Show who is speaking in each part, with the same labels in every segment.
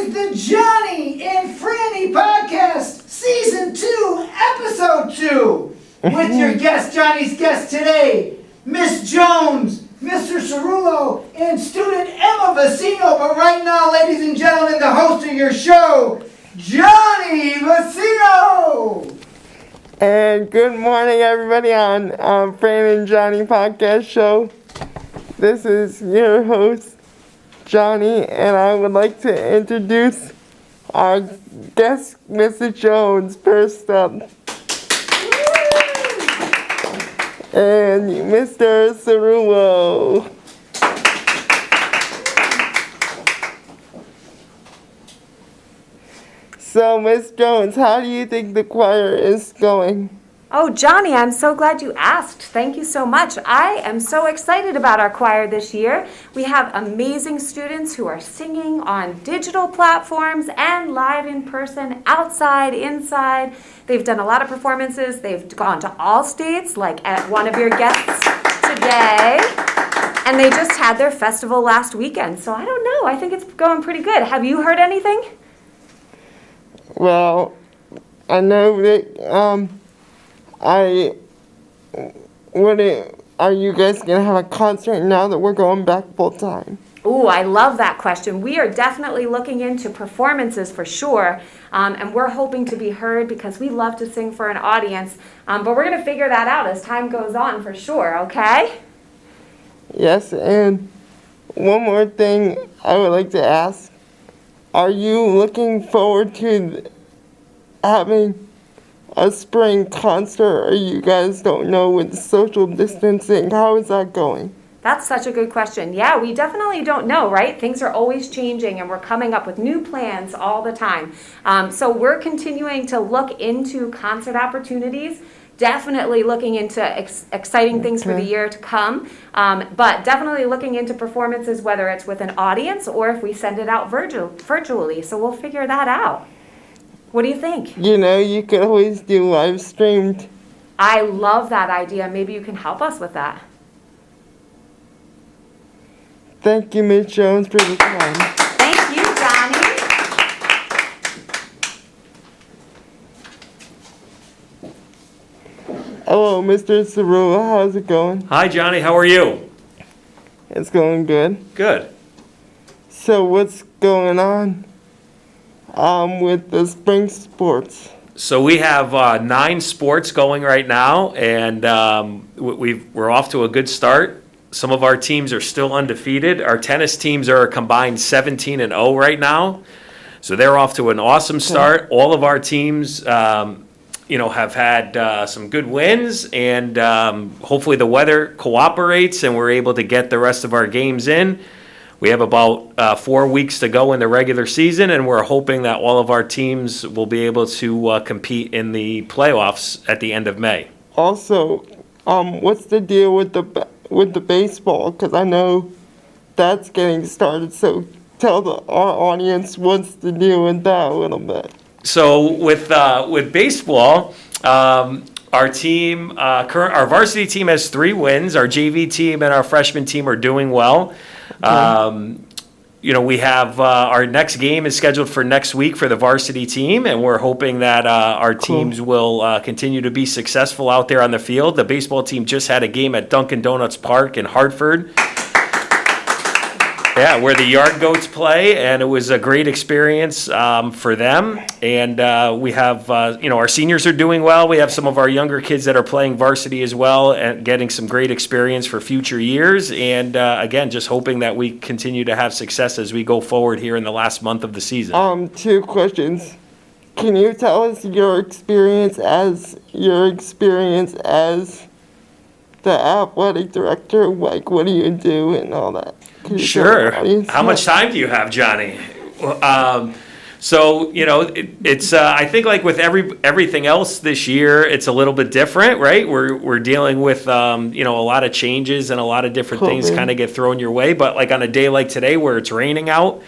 Speaker 1: is the Johnny and Franny Podcast, Season 2, Episode 2, with your guest, Johnny's guest today, Miss Jones, Mr. Cerullo, and student Emma Vaccino. But right now, ladies and gentlemen, the host of your show, Johnny Vaccino!
Speaker 2: And good morning, everybody, on Fran and Johnny Podcast Show. This is your host, Johnny, and I would like to introduce our guest, Mr. Jones, first up. And Mr. Cerullo. So, Miss Jones, how do you think the choir is going?
Speaker 3: Oh, Johnny, I'm so glad you asked. Thank you so much. I am so excited about our choir this year. We have amazing students who are singing on digital platforms and live in person, outside, inside. They've done a lot of performances. They've gone to all states, like at one of your guests today. And they just had their festival last weekend. So I don't know. I think it's going pretty good. Have you heard anything?
Speaker 2: Well, I know that, are you guys going to have a concert now that we're going back full time?
Speaker 3: Ooh, I love that question. We are definitely looking into performances for sure, and we're hoping to be heard because we love to sing for an audience, but we're going to figure that out as time goes on for sure, okay?
Speaker 2: Yes, and one more thing I would like to ask. Are you looking forward to having a spring concert, or you guys don't know with social distancing? How is that going?
Speaker 3: That's such a good question. Yeah, we definitely don't know, right? Things are always changing and we're coming up with new plans all the time. So we're continuing to look into concert opportunities, definitely looking into exciting things for the year to come, but definitely looking into performances, whether it's with an audience or if we send it out virtually. So we'll figure that out. What do you think?
Speaker 2: You know, you could always do live streamed.
Speaker 3: I love that idea. Maybe you can help us with that.
Speaker 2: Thank you, Ms. Jones, for the time.
Speaker 3: Thank you, Johnny.
Speaker 2: Hello, Mr. Cerullo. How's it going?
Speaker 4: Hi, Johnny. How are you?
Speaker 2: It's going good.
Speaker 4: Good.
Speaker 2: So what's going on with the spring sports?
Speaker 4: So we have 9 sports going right now, and we're off to a good start. Some of our teams are still undefeated. Our tennis teams are a combined 17-0 right now, so they're off to an awesome start. All of our teams, have had some good wins, and hopefully the weather cooperates and we're able to get the rest of our games in. We have about 4 weeks to go in the regular season, and we're hoping that all of our teams will be able to compete in the playoffs at the end of May.
Speaker 2: Also, what's the deal with the baseball? Because I know that's getting started. So tell our audience what's the deal with that a little bit.
Speaker 4: So with baseball, our team, our varsity team has 3 wins. Our JV team and our freshman team are doing well. We have our next game is scheduled for next week for the varsity team, and we're hoping that our teams will continue to be successful out there on the field. The baseball team just had a game at Dunkin' Donuts Park in Hartford. Yeah, where the Yard Goats play, and it was a great experience for them. And we have, our seniors are doing well. We have some of our younger kids that are playing varsity as well and getting some great experience for future years. And again, just hoping that we continue to have success as we go forward here in the last month of the season.
Speaker 2: 2 questions. Can you tell us your experience as the athletic director? Like, what do you do and all that?
Speaker 4: Sure. How much time do you have, Johnny? It's I think like with everything else this year, it's a little bit different, right? We're dealing with a lot of changes and a lot of different things kind of get thrown your way. But like on a day like today where it's raining out,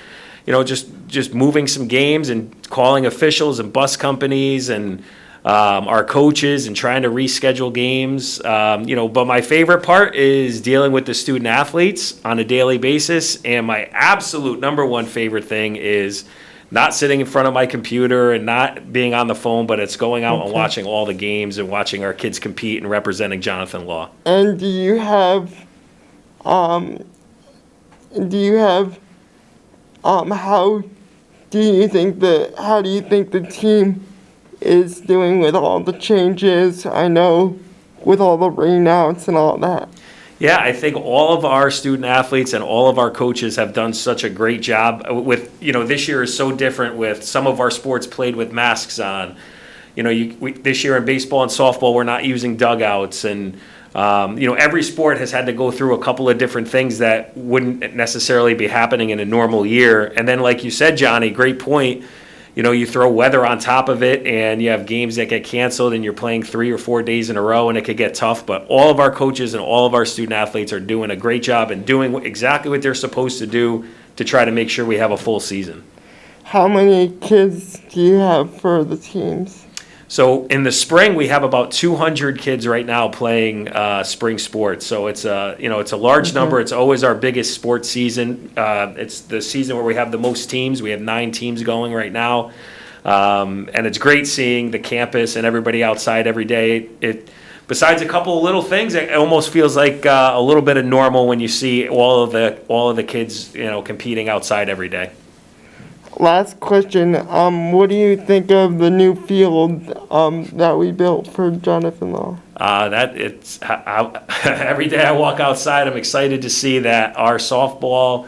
Speaker 4: just moving some games and calling officials and bus companies and our coaches and trying to reschedule games. But my favorite part is dealing with the student athletes on a daily basis. And my absolute number one favorite thing is not sitting in front of my computer and not being on the phone, but it's going out and watching all the games and watching our kids compete and representing Jonathan Law.
Speaker 2: And do you have, how do you think the team is doing with all the changes? I know with all the rainouts and all that.
Speaker 4: Yeah, I think all of our student athletes and all of our coaches have done such a great job with, this year is so different with some of our sports played with masks on. This year in baseball and softball, we're not using dugouts, and every sport has had to go through a couple of different things that wouldn't necessarily be happening in a normal year. And then, like you said, Johnny, great point. You throw weather on top of it, and you have games that get canceled, and you're playing 3 or 4 days in a row, and it could get tough. But all of our coaches and all of our student athletes are doing a great job and doing exactly what they're supposed to do to try to make sure we have a full season.
Speaker 2: How many kids do you have for the teams?
Speaker 4: So in the spring, we have about 200 kids right now playing spring sports. So it's a large number. It's always our biggest sports season. It's the season where we have the most teams. We have 9 teams going right now, and it's great seeing the campus and everybody outside every day. Besides a couple of little things, it almost feels like a little bit of normal when you see all of the kids competing outside every day.
Speaker 2: Last question, what do you think of the new field that we built for Jonathan Law?
Speaker 4: Every day I walk outside, I'm excited to see that our softball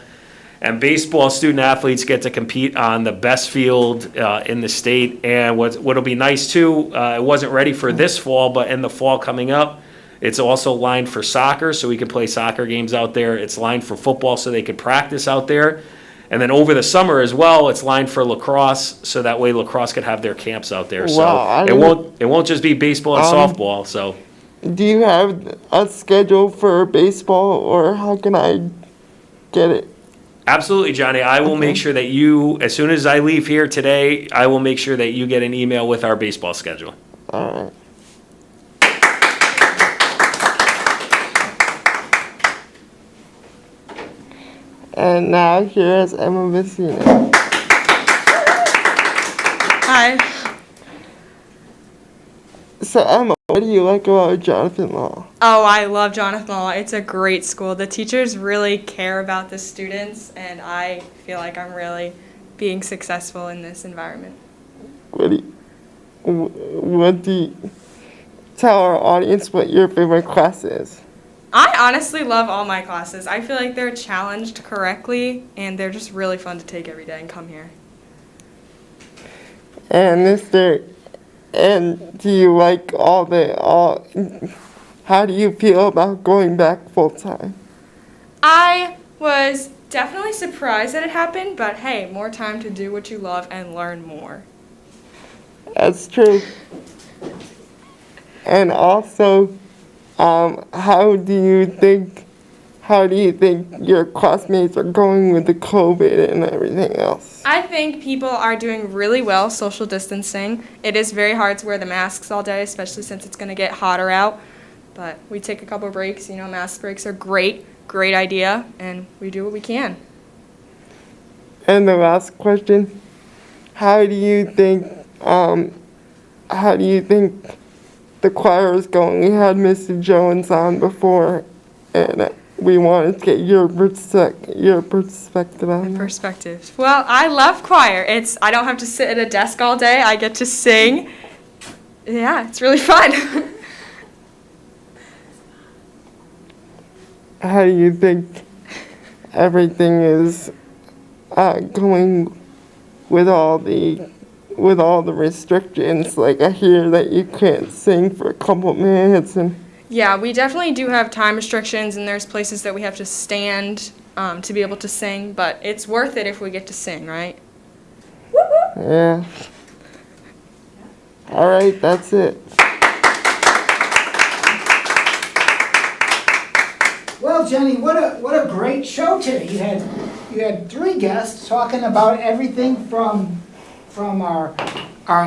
Speaker 4: and baseball student athletes get to compete on the best field in the state. And what'll be nice too, it wasn't ready for this fall, but in the fall coming up, it's also lined for soccer, so we can play soccer games out there. It's lined for football, so they can practice out there. And then over the summer as well, it's lined for lacrosse, so that way lacrosse could have their camps out there.
Speaker 2: Wow,
Speaker 4: So it won't just be baseball and softball. So,
Speaker 2: do you have a schedule for baseball, or how can I get it?
Speaker 4: absolutely, Johnny. I will make sure that you, as soon as I leave here today, I will make sure that you get an email with our baseball schedule.
Speaker 2: All right. And now here is Emma Vaccino.
Speaker 5: Hi.
Speaker 2: So Emma, what do you like about Jonathan Law?
Speaker 5: Oh, I love Jonathan Law. It's a great school. The teachers really care about the students, and I feel like I'm really being successful in this environment.
Speaker 2: What do you tell our audience what your favorite class is?
Speaker 5: I honestly love all my classes. I feel like they're challenged correctly, and they're just really fun to take every day and come here.
Speaker 2: And do you like how do you feel about going back full time?
Speaker 5: I was definitely surprised that it happened, but hey, more time to do what you love and learn more.
Speaker 2: That's true. And also, how do you think your classmates are going with the COVID and everything else?
Speaker 5: I think people are doing really well social distancing. It is very hard to wear the masks all day, especially since it's going to get hotter out. But we take a couple breaks. Mask breaks are great idea, and we do what we can.
Speaker 2: And the last question, how do you think the choir is going? We had Mr. Jones on before, and we wanted to get your perspective on that.
Speaker 5: Perspective. Well, I love choir. I don't have to sit at a desk all day. I get to sing. Yeah, it's really fun.
Speaker 2: How do you think everything is going with all the restrictions? Like, I hear that you can't sing for a couple minutes and.
Speaker 5: Yeah, we definitely do have time restrictions, and there's places that we have to stand to be able to sing, but it's worth it if we get to sing, right?
Speaker 2: Yeah. All right, that's it.
Speaker 1: Well, Jenny, what a great show today. You had 3 guests talking about everything from our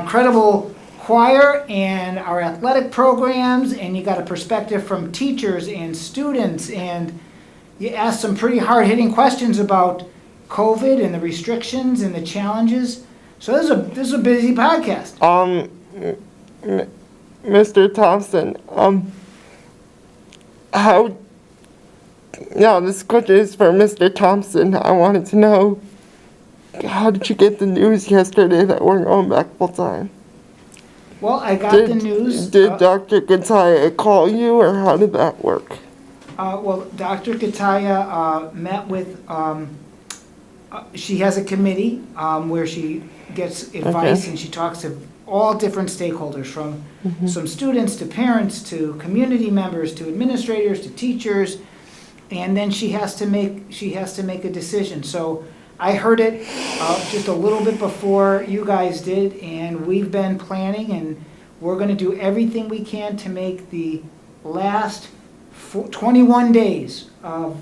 Speaker 1: incredible choir and our athletic programs, and you got a perspective from teachers and students, and you asked some pretty hard-hitting questions about COVID and the restrictions and the challenges. So this is a busy podcast.
Speaker 2: Mr. Thompson, this question is for Mr. Thompson. I wanted to know, how did you get the news yesterday that we're going back full time?
Speaker 1: Well, I got the news.
Speaker 2: Did Dr. Kataya call you, or how did that work?
Speaker 1: Well, Dr. Kataya met with, she has a committee where she gets advice and she talks to all different stakeholders, from some students to parents to community members to administrators to teachers, and then she has to make a decision. So I heard it just a little bit before you guys did, and we've been planning, and we're going to do everything we can to make the last 21 days of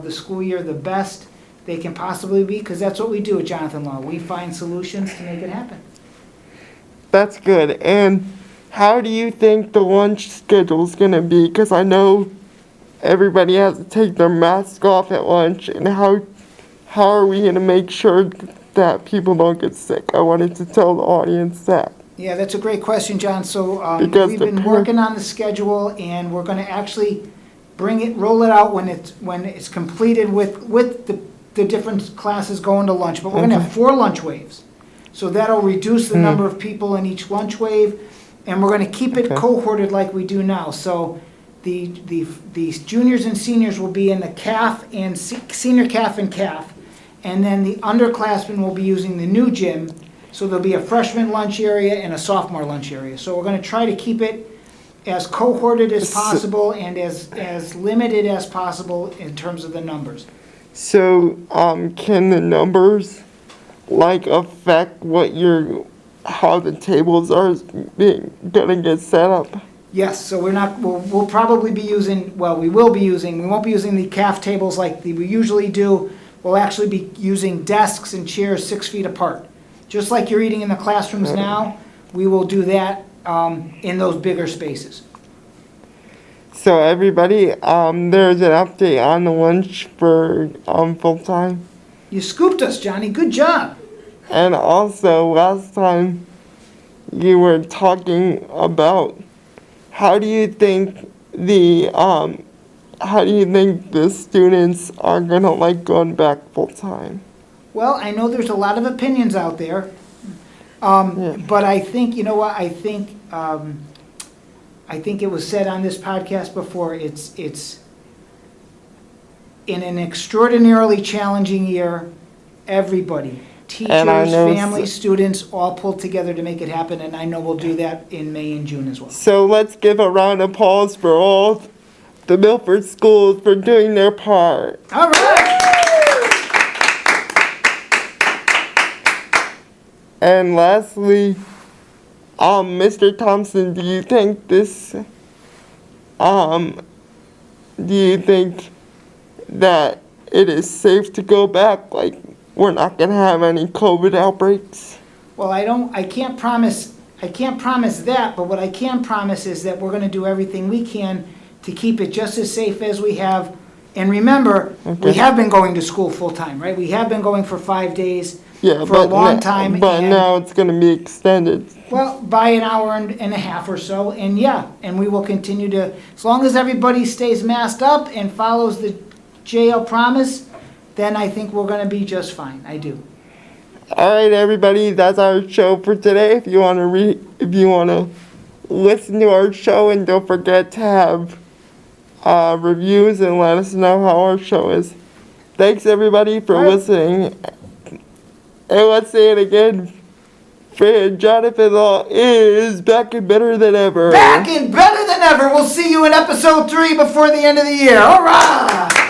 Speaker 1: the school year the best they can possibly be, because that's what we do at Jonathan Law. We find solutions to make it happen.
Speaker 2: That's good. And how do you think the lunch schedule is going to be? Because I know everybody has to take their mask off at lunch, and how are we going to make sure that people don't get sick? I wanted to tell the audience that.
Speaker 1: Yeah, that's a great question, John. So we've been working on the schedule, and we're going to actually roll it out when it's completed with the different classes going to lunch. But we're going to have 4 lunch waves. So that'll reduce the number of people in each lunch wave, and we're going to keep it cohorted like we do now. So the juniors and seniors will be in the CAF and senior CAF and CAF, and then the underclassmen will be using the new gym. So there'll be a freshman lunch area and a sophomore lunch area. So we're going to try to keep it as cohorted as possible and as limited as possible in terms of the numbers.
Speaker 2: So can the numbers affect how the tables are gonna get set up?
Speaker 1: Yes, so we'll probably be using, we won't be using the CAF tables like we usually do. We'll actually be using desks and chairs 6 feet apart. Just like you're eating in the classrooms now, we will do that in those bigger spaces.
Speaker 2: So everybody, there's an update on the lunch for full-time.
Speaker 1: You scooped us, Johnny. Good job.
Speaker 2: And also, last time you were talking about how do you think the students are gonna like going back full-time?
Speaker 1: Well, I know there's a lot of opinions out there, but I think, you know what, I think it was said on this podcast before, it's in an extraordinarily challenging year, everybody, teachers, families, students, all pulled together to make it happen, and I know we'll do that in May and June as well.
Speaker 2: So let's give a round of applause for all the Milford schools for doing their part.
Speaker 1: All right!
Speaker 2: And lastly, Mr. Thompson, do you think that it is safe to go back? Like, we're not gonna have any COVID outbreaks?
Speaker 1: Well, I can't promise that, but what I can promise is that we're gonna do everything we can to keep it just as safe as we have. And remember, we have been going to school full-time, right? We have been going for 5 days for a long time.
Speaker 2: But now it's going to be extended.
Speaker 1: Well, by an hour and a half or so. And we will continue to, as long as everybody stays masked up and follows the JL promise, then I think we're going to be just fine. I do.
Speaker 2: All right, everybody, that's our show for today. If you want to listen to our show, and don't forget to have reviews and let us know how our show is. Thanks, everybody, for listening. And let's say it again. Fran, Jonathan Law is back and better than ever.
Speaker 1: Back and better than ever. We'll see you in episode 3 before the end of the year. All right.